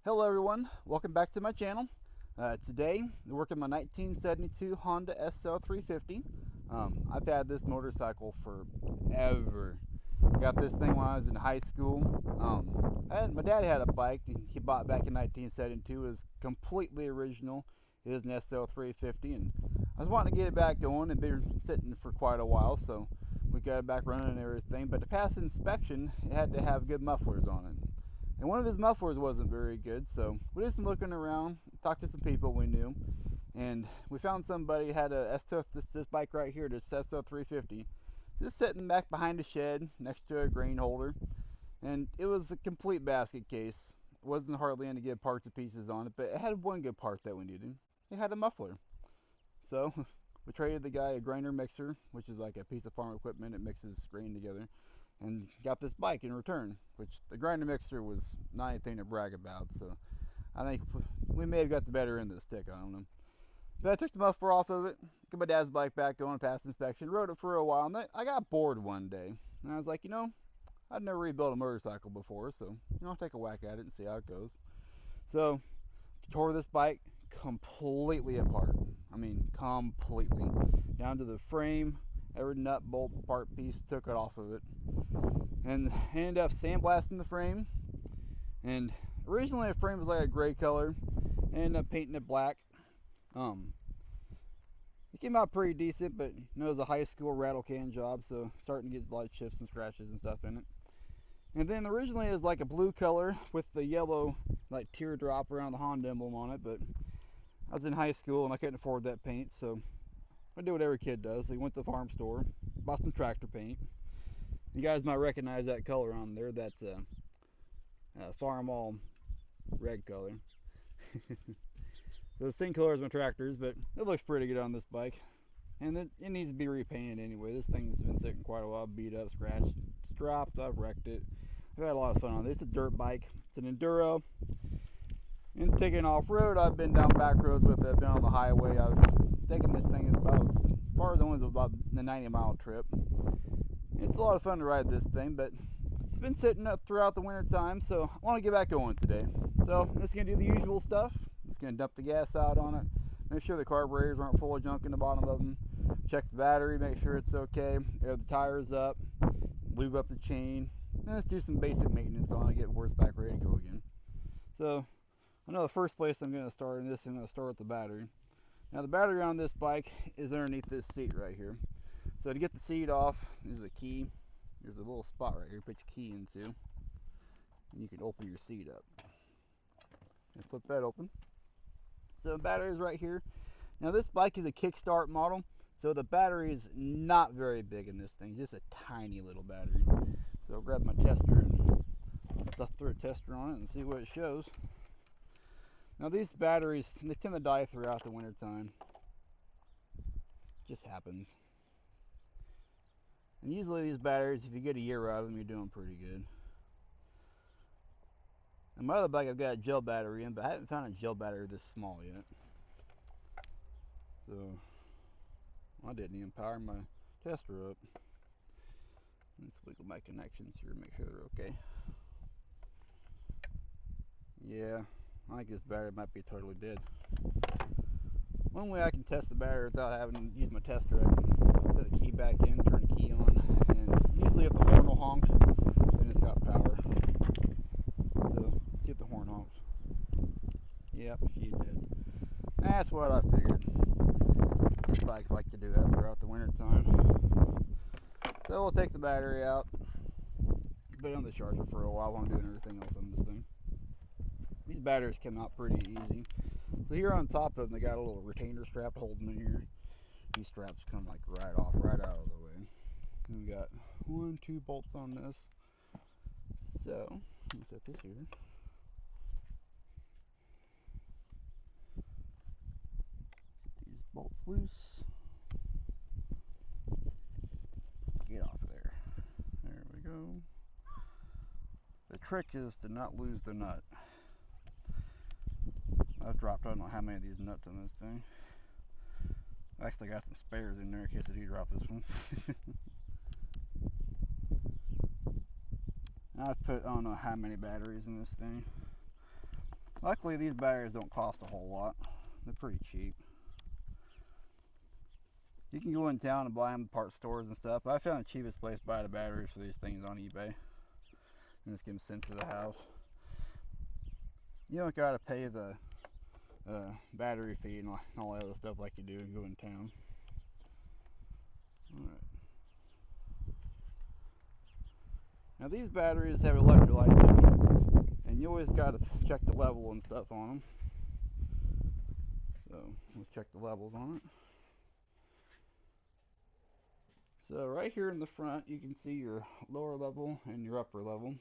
Hello everyone, welcome back to my channel. Today, we're working my 1972 Honda SL350. I've had this motorcycle forever. Got this thing when I was in high school. My dad had a bike he bought back in 1972. It was completely original. It is an SL350, and I was wanting to get it back going. It'd been sitting for quite a while, so we got it back running and everything. But to pass inspection, it had to have good mufflers on it. And one of his mufflers wasn't very good, so we did some looking around, talked to some people we knew, and we found somebody who had this bike right here, this SL350, just sitting back behind a shed next to a grain holder, and it was a complete basket case. It wasn't hardly any good parts or pieces on it, but it had one good part that we needed. It had a muffler. So we traded the guy a grinder mixer, which is like a piece of farm equipment. It mixes grain together, and got this bike in return, which the grinder mixer was not anything to brag about. So I think we may have got the better end of the stick. I don't know. But I took the muffler off of it, got my dad's bike back going, passed inspection, rode it for a while, and then I got bored one day. And I was like, I'd never rebuilt a motorcycle before, so I'll take a whack at it and see how it goes. So tore this bike completely apart. I mean, completely. Down to the frame, every nut, bolt, part piece, took it off of it. And ended up sandblasting the frame. And originally the frame was like a gray color. Ended up painting it black. Um, it came out pretty decent, but it was a high school rattle can job, so starting to get a lot of chips and scratches and stuff in it. And then originally it was like a blue color with the yellow like teardrop around the Honda emblem on it, but I was in high school and I couldn't afford that paint, so I did what every kid does. They went to the farm store, bought some tractor paint. You guys might recognize that color on there. That's farm all red color. So the same color as my tractors, but it looks pretty good on this bike. And it needs to be repainted anyway. This thing's been sitting quite a while, beat up, scratched, it's dropped. I've wrecked it. I've had a lot of fun on it. It's a dirt bike. It's an enduro. And taking off road, I've been down back roads with it. I've been on the highway. I've taken this thing about as far as I went, about the 90-mile trip. It's a lot of fun to ride this thing, but it's been sitting up throughout the winter time, so I want to get back going today. So I'm just going to do the usual stuff. Just going to dump the gas out on it, make sure the carburetors aren't full of junk in the bottom of them, check the battery, make sure it's okay, air the tires up, lube up the chain, and just do some basic maintenance on it, get horse back ready to go again. So I know the first place I'm going to start in this, I'm going to start with the battery. Now the battery on this bike is underneath this seat right here. So to get the seat off, there's a key. There's a little spot right here, put your key into, and you can open your seat up. And flip that open. So the battery is right here. Now this bike is a kickstart model, so the battery is not very big in this thing, just a tiny little battery. So I'll grab my tester and throw a tester on it and see what it shows. Now these batteries, they tend to die throughout the winter time. Just happens. And usually these batteries, if you get a year out of them, you're doing pretty good. And my other bike I've got a gel battery in, but I haven't found a gel battery this small yet. So I didn't even power my tester up. Let's wiggle my connections here, make sure they're okay. Yeah, I think this battery might be totally dead. One way I can test the battery without having to use my tester, I can put the key back in, turn the key on, and usually if the horn will honk, then it's got power. So, let's see if the horn honks. Yep, she's dead. That's what I figured. These bikes like to do that throughout the winter time. So we'll take the battery out, put it on the charger for a while doing everything else on this thing. These batteries come out pretty easy. So here on top of them, they got a little retainer strap that holds them in here. These straps come like right off, right out of the way. And we got 2 bolts on this. So let's set this here. Get these bolts loose. Get off of there. There we go. The trick is to not lose the nut. I've dropped I don't know how many of these nuts on this thing. I actually got some spares in there in case I do drop this one. I've put I don't know how many batteries in this thing. Luckily, these batteries don't cost a whole lot. They're pretty cheap. You can go in town and buy them at parts stores and stuff. But I found the cheapest place to buy the batteries for these things on eBay. And just get them sent to the house. You don't gotta pay the battery fee and all that other stuff like you do and go in town. Alright. Now these batteries have electrolytes in them, and you always gotta check the level and stuff on them. So let's check the levels on it. So right here in the front you can see your lower level and your upper level.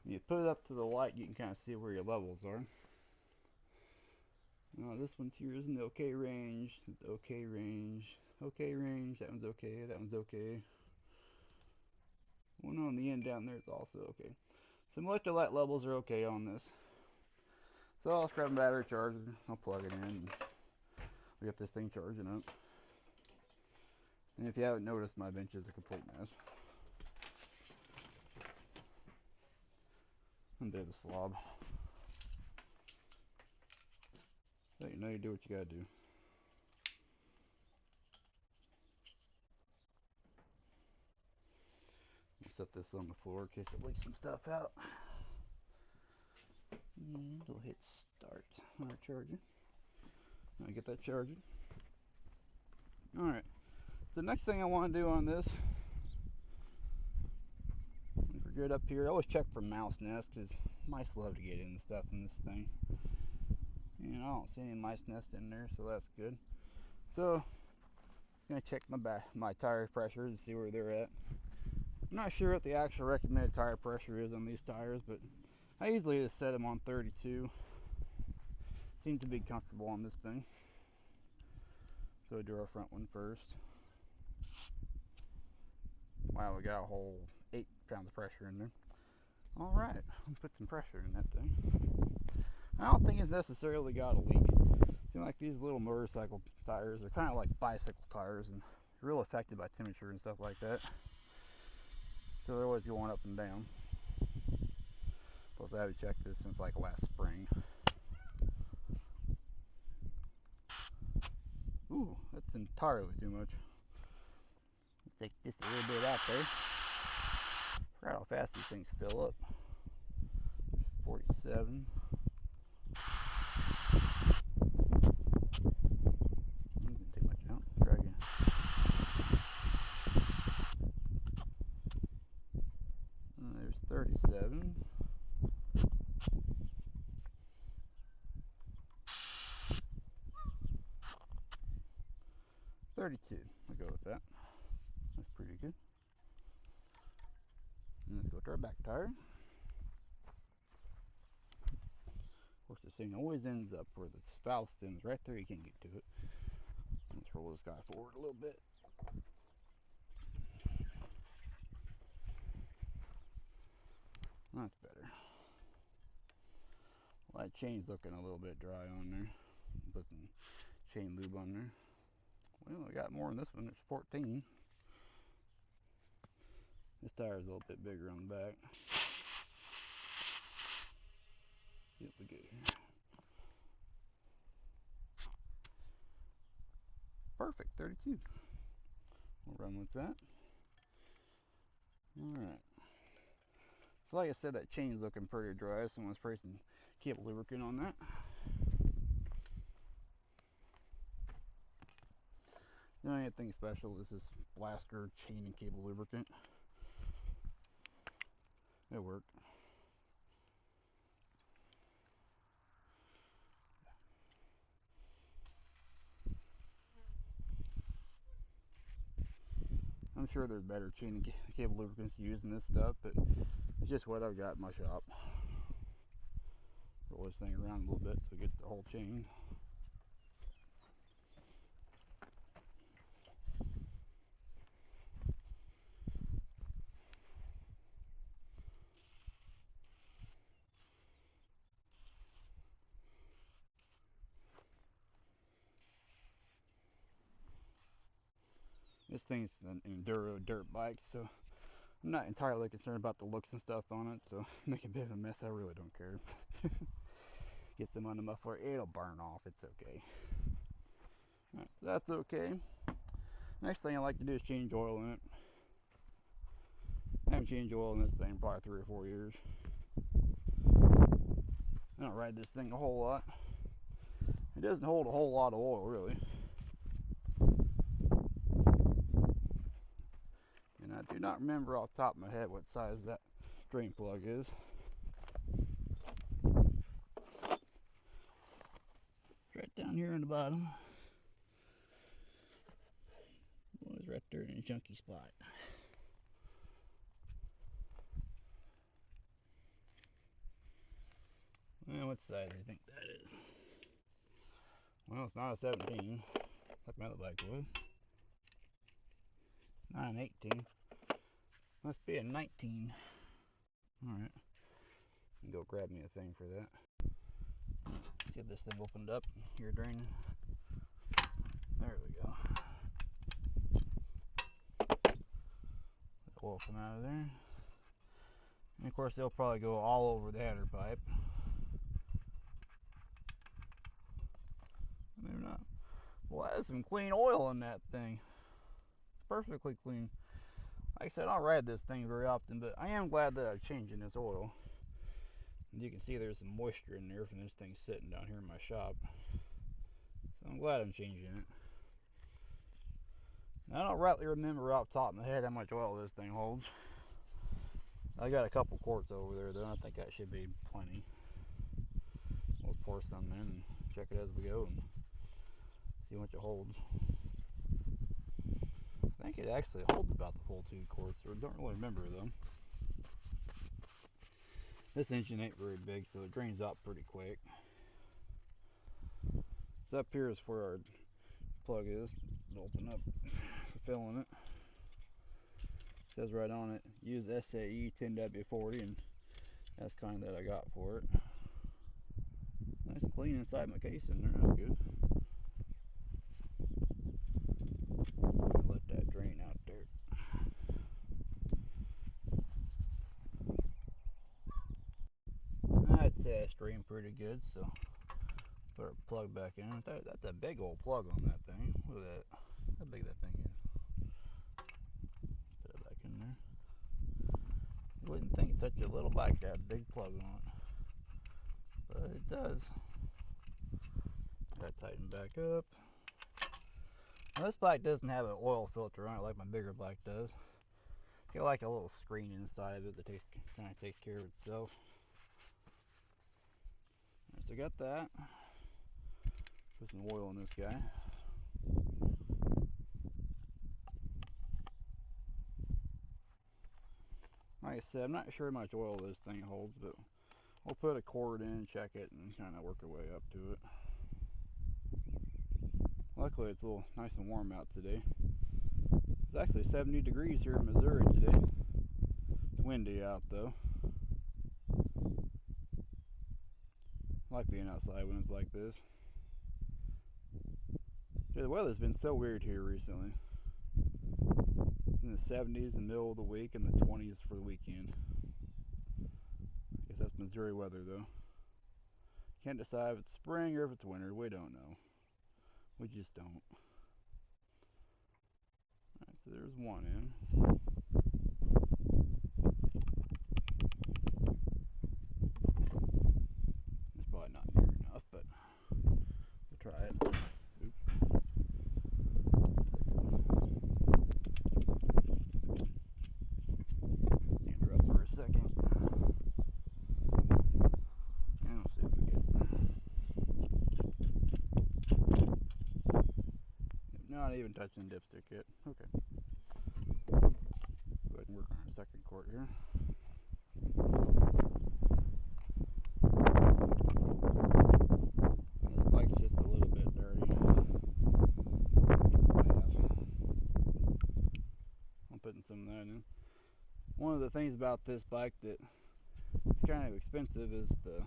When you put it up to the light, you can kind of see where your levels are. This one's here is in the okay range. It's okay range. Okay range. That one's okay. That one's okay. One on the end down there is also okay. Some electrolyte levels are okay on this. So I'll grab a battery charger. I'll plug it in. And we'll get this thing charging up. And if you haven't noticed, my bench is a complete mess. I'm a bit of a slob. But you know you do what you gotta do. We'll set this on the floor in case it leaks some stuff out. And we'll hit start on our charger. Now get that charging. Alright. So next thing I want to do on this, we're good up here. I always check for mouse nests because mice love to get in stuff in this thing. And I don't see any mice nests in there, so that's good. So I'm gonna check my tire pressure and see where they're at. I'm not sure what the actual recommended tire pressure is on these tires, but I usually just set them on 32. Seems to be comfortable on this thing. So we'll do our front one first. Wow, we got a whole 8 pounds of pressure in there. Alright, let's put some pressure in that thing. I don't think it's necessarily got a leak. Seems like these little motorcycle tires are kind of like bicycle tires and real affected by temperature and stuff like that. So they're always going up and down. Plus I haven't checked this since like last spring. Ooh, that's entirely too much. Let's take just a little bit out there. Forgot how fast these things fill up. 47. Didn't take much out. Try again. There's 37. 32. I'll go with that. That's pretty good. And let's go to our back tire. Of course, this thing always ends up where the valve stem's right there. You can't get to it. Let's roll this guy forward a little bit. That's better. Well, that chain's looking a little bit dry on there. Put some chain lube on there. Well, we got more in this one. There's 14. This tire's a little bit bigger on the back. Yep, we good here. Perfect, 32. We'll run with that. Alright. So like I said, that chain's looking pretty dry. Someone's sprayed some cable lubricant on that. Not anything special. This is blaster chain and cable lubricant. It worked. I'm sure there's better chain and cable lubricants to use in this stuff, but it's just what I've got in my shop. Roll this thing around a little bit so it gets the whole chain. This thing's an enduro dirt bike, so I'm not entirely concerned about the looks and stuff on it, so make a bit of a mess, I really don't care. Get some on the muffler. It'll burn off. It's okay. Alright, so that's okay. Next thing I like to do is change oil in it. I haven't changed oil in this thing in probably 3 or 4 years. I don't ride this thing a whole lot. It doesn't hold a whole lot of oil, really. And I do not remember off the top of my head what size that drain plug is. It's right down here in the bottom. Well, it's right there in a junky spot. Well, what size do you think that is? Well, it's not a 17, like my other bike was. It's not an 18. Must be a 19. Alright. Go grab me a thing for that. Let's get this thing opened up. Here draining. There we go. The oil come out of there. And of course they'll probably go all over the header pipe. Maybe not. Well, that is some clean oil in that thing. Perfectly clean. Like I said, I don't ride this thing very often, but I am glad that I'm changing this oil. You can see there's some moisture in there from this thing sitting down here in my shop. So I'm glad I'm changing it. Now, I don't rightly remember off the top of my head how much oil this thing holds. I got a couple quarts over there though. I think that should be plenty. We'll pour some in and check it as we go and see how much it holds. I think it actually holds about the full 2 quarts. I don't really remember though. This engine ain't very big, so it drains out pretty quick. So up here is where our plug is. Open up for filling it. It says right on it, use SAE 10W40, and that's kind that I got for it. Nice and clean inside my case in there, that's good. Let that drain out there. I'd say it's drained pretty good, so put our plug back in. That's a big old plug on that thing. Look at that. How big that thing is. Put it back in there. You wouldn't think such a little bike to have a big plug on it, but it does. Got to tighten back up. Now, this bike doesn't have an oil filter on it like my bigger bike does. It's got like a little screen inside of it that kind of takes care of itself. Right, so I got that. Put some oil in this guy. Like I said, I'm not sure how much oil this thing holds, but we'll put a quart in, check it, and kind of work our way up to it. Luckily, it's a little nice and warm out today. It's actually 70 degrees here in Missouri today. It's windy out though. I like being outside when it's like this. Yeah, the weather's been so weird here recently. In the 70s in the middle of the week and the 20s for the weekend. I guess that's Missouri weather though. Can't decide if it's spring or if it's winter. We don't know. We just don't. Alright, so there's one in. It's probably not near enough, but we'll try it. Oops. Stand her up for a second. And we'll see what we get. Not even touching the dipstick yet. Okay. Go ahead and work on our second quart here. This bike's just a little bit dirty. Needs a bath. I'm putting some of that in. One of the things about this bike that it's kind of expensive is the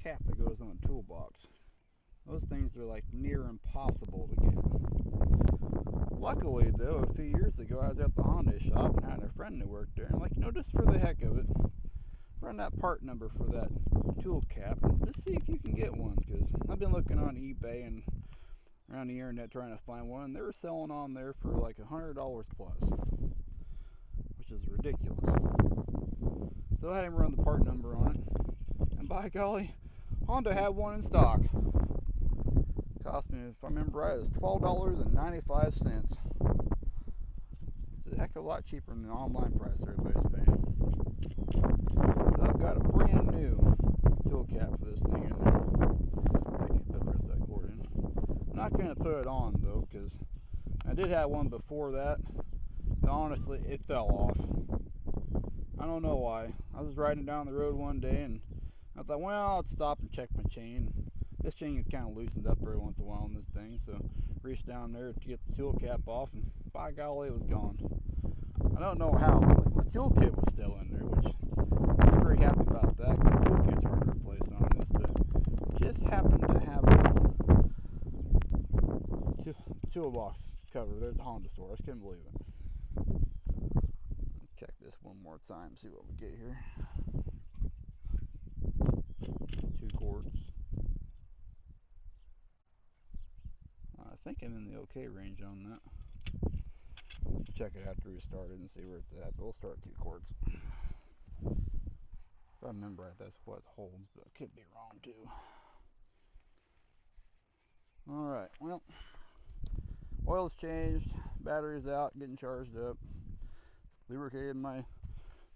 cap that goes on the toolbox. Those things are like near impossible to get. Luckily though, a few years ago I was at the Honda shop and had a friend who worked there, and I'm like, just for the heck of it, run that part number for that tool cap. Let's see if you can get one, because I've been looking on eBay and around the internet trying to find one. They were selling on there for like $100 plus, which is ridiculous. So I had him run the part number on it, and by golly, Honda had one in stock. Cost me, if I remember right, it was $12.95. It's a heck of a lot cheaper than the online price everybody's paying. So I've got a brand new tool cap for this thing in there. I can put the rest of that cord in. I'm not going to put it on though, because I did have one before that. And honestly, it fell off. I don't know why. I was riding down the road one day and I thought, well, I'll stop and check my chain. This chain kind of loosens up every once in a while on this thing, so reached down there to get the tool cap off, and by golly, it was gone. I don't know how, but my tool kit was still in there, which I was pretty happy about that, because the tool kit's hard to replace on this, but just happened to have a toolbox cover there at the Honda store. I just couldn't believe it. Check this one more time, see what we get here. 2 quarts. I think I'm in the okay range on that. Check it after we started and see where it's at. But we'll start 2 quarts. If I remember right, that's what it holds, but I could be wrong too. Alright, well, oil's changed, battery's out, getting charged up, lubricated my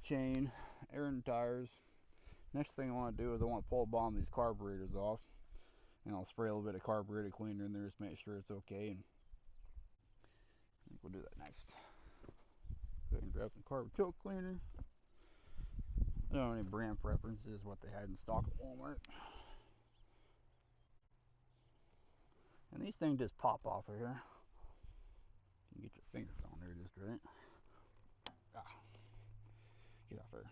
chain, airing tires. Next thing I want to do is I want to pull bomb these carburetors off, and I'll spray a little bit of carburetor cleaner in there just to make sure it's okay, and I think we'll do that next. Go ahead and grab some carburetor cleaner. I don't have any brand preferences, what they had in stock at Walmart. And these things just pop off of here. You can get your fingers on there just right. Ah, get off there.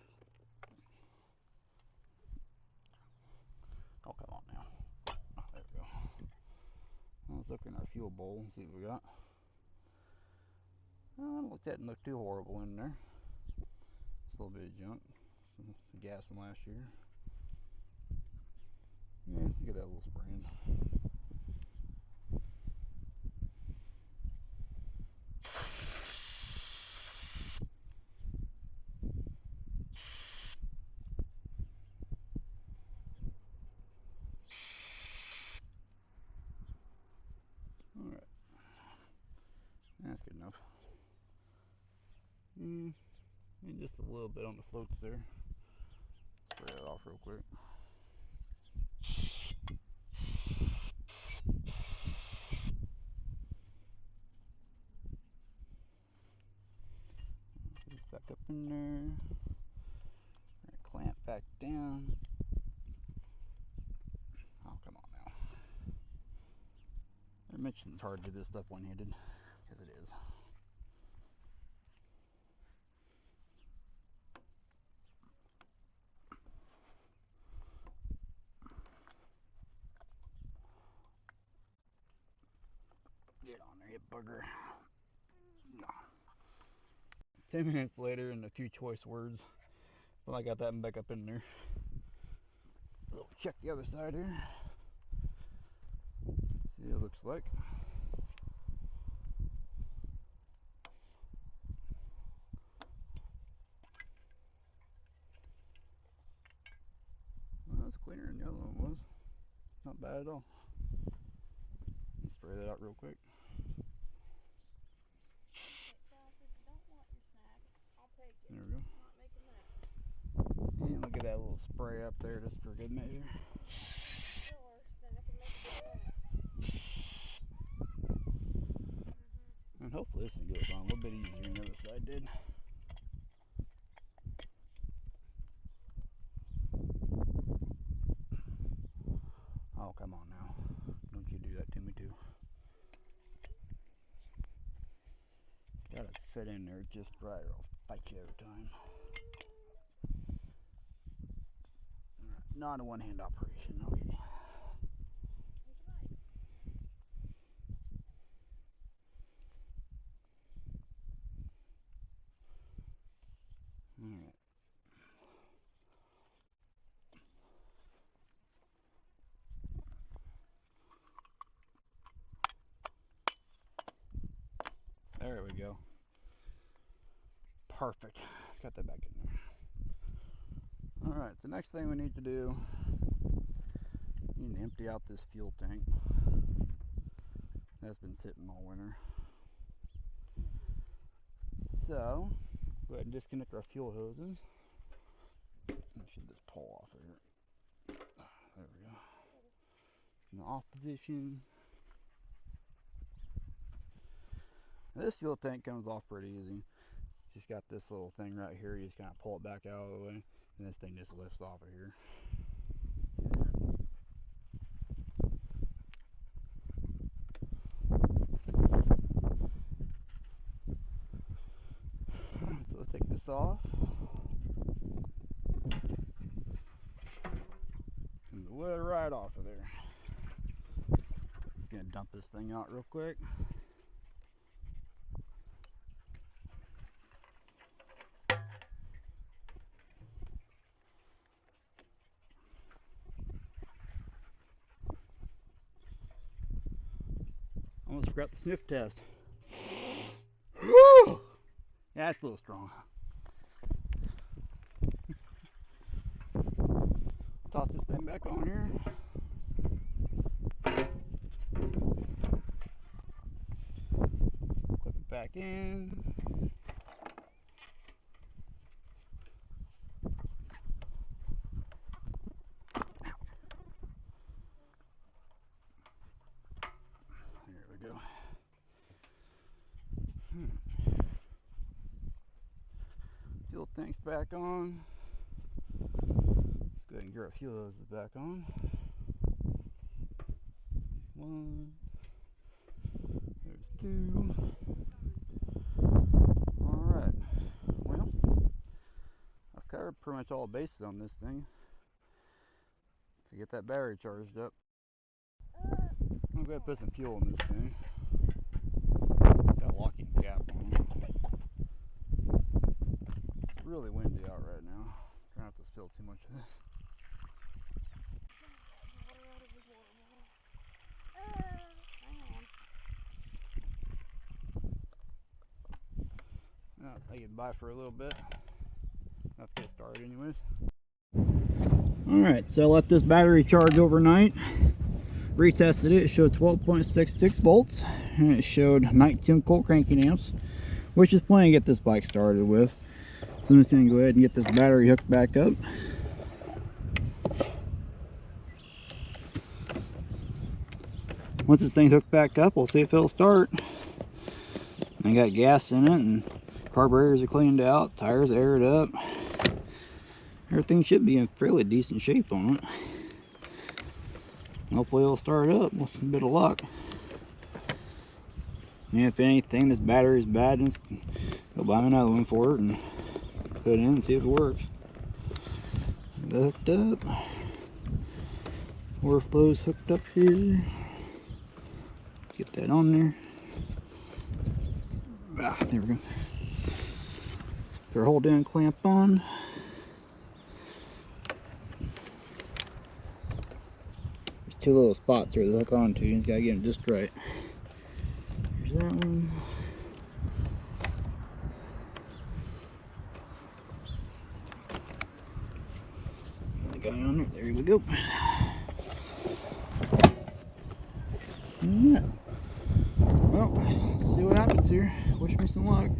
Oh, come on now. Oh, there we go. Let's look in our fuel bowl and see what we got. That didn't look too horrible in there. Just a little bit of junk. Some gas from last year. Yeah, get that little spray in. Alright. That's good enough. And just a little bit on the floats there. Spray that off real quick. Put this back up in there. Clamp back down. Oh, come on now. I mentioned it's hard to do this stuff one-handed, because it is. Get on there, you bugger. No. 10 minutes later and a few choice words. Well, I got that one back up in there. So check the other side here. See what it looks like. Well, that's cleaner than the other one was. Not bad at all. Let's spray that out real quick. There we go. And look at that little spray up there just for good measure. And hopefully this one goes on a little bit easier than the other side did. Oh, come on now. Don't you do that to me too. Gotta fit in there just right or I'll fight you every time. Alright, not a one-hand operation, okay. Alright. There we go. Perfect. Got that back in there. Alright, so next thing we need to do, we need to empty out this fuel tank. That's been sitting all winter. So, go ahead and disconnect our fuel hoses. I should just pull off of here. There we go. In the off position. Now this fuel tank comes off pretty easy. Just got this little thing right here. You just kind of pull it back out of the way, and this thing just lifts off of here. So let's take this off. And the lid right off of there. Just gonna dump this thing out real quick. Almost forgot the sniff test. Woo! Yeah, that's a little strong. Toss this thing back on here. Clip it back in. There we go. Fuel tank's back on. Let's go ahead and get our fuel hoses back on. One. There's two. Alright. Well, I've covered pretty much all bases on this thing to get that battery charged up. I'm going to go ahead and put some fuel in this thing. Got a locking cap on. It's really windy out right now. Try not to spill too much of this. I can buy for a little bit. Enough to get started anyways. Alright, so I let this battery charge overnight. Retested it, it showed 12.66 volts. And it showed 19 cold cranking amps, which is plenty to get this bike started with. So I'm just going to go ahead and get this battery hooked back up. Once this thing's hooked back up, we'll see if it'll start. I got gas in it and carburetors are cleaned out, tires aired up. Everything should be in fairly decent shape on it. Hopefully it'll start up with a bit of luck. And if anything, this battery's bad, and go buy another one for it and put it in and see if it works. Hooked up. Overflow's hooked up here. Get that on there. Ah, there we go. Put our hold down clamp on. There's two little spots here to hook onto. You just gotta get them just right. There's that one. The guy on there. There we go. Yeah. Well, let's see what happens here. Wish me some luck.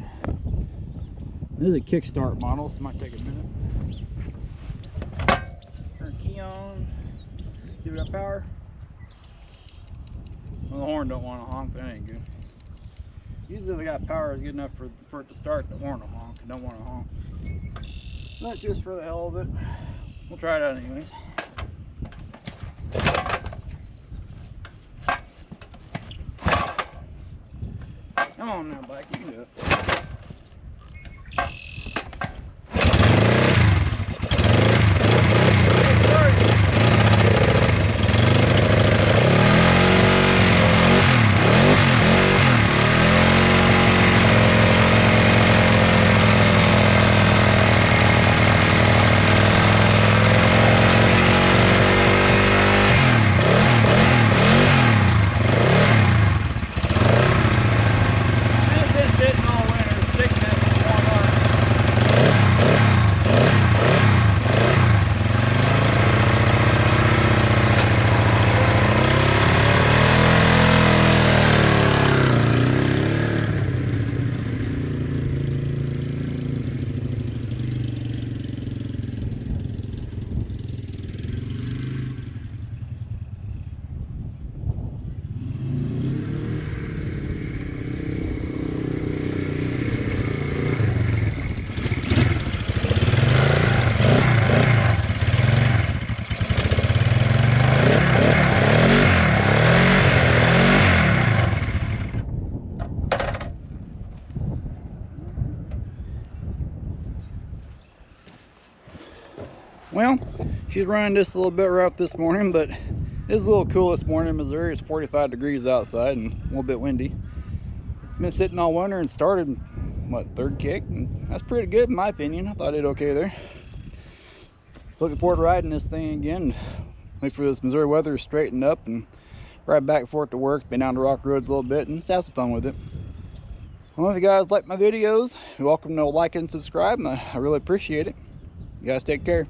This is a kickstart model, so it might take a minute. Turn key on. Give it up power. Well, the horn don't want to honk, that ain't good. Usually the got power is good enough for it to start, the horn will honk. It don't want to honk. Not just for the hell of it. We'll try it out anyways. Come on now, bike, you can do it. Sitting She's running just a little bit rough this morning, but it's a little cool this morning in Missouri. It's 45 degrees outside and a little bit windy. Been sitting all winter and started, what, third kick? And that's pretty good in my opinion. I thought it okay there. Looking forward to riding this thing again. Wait for this Missouri weather to straighten up and ride back and forth to work. Been down the rock roads a little bit and just have some fun with it. Well, if you guys like my videos, you're welcome to like and subscribe. I really appreciate it. You guys take care.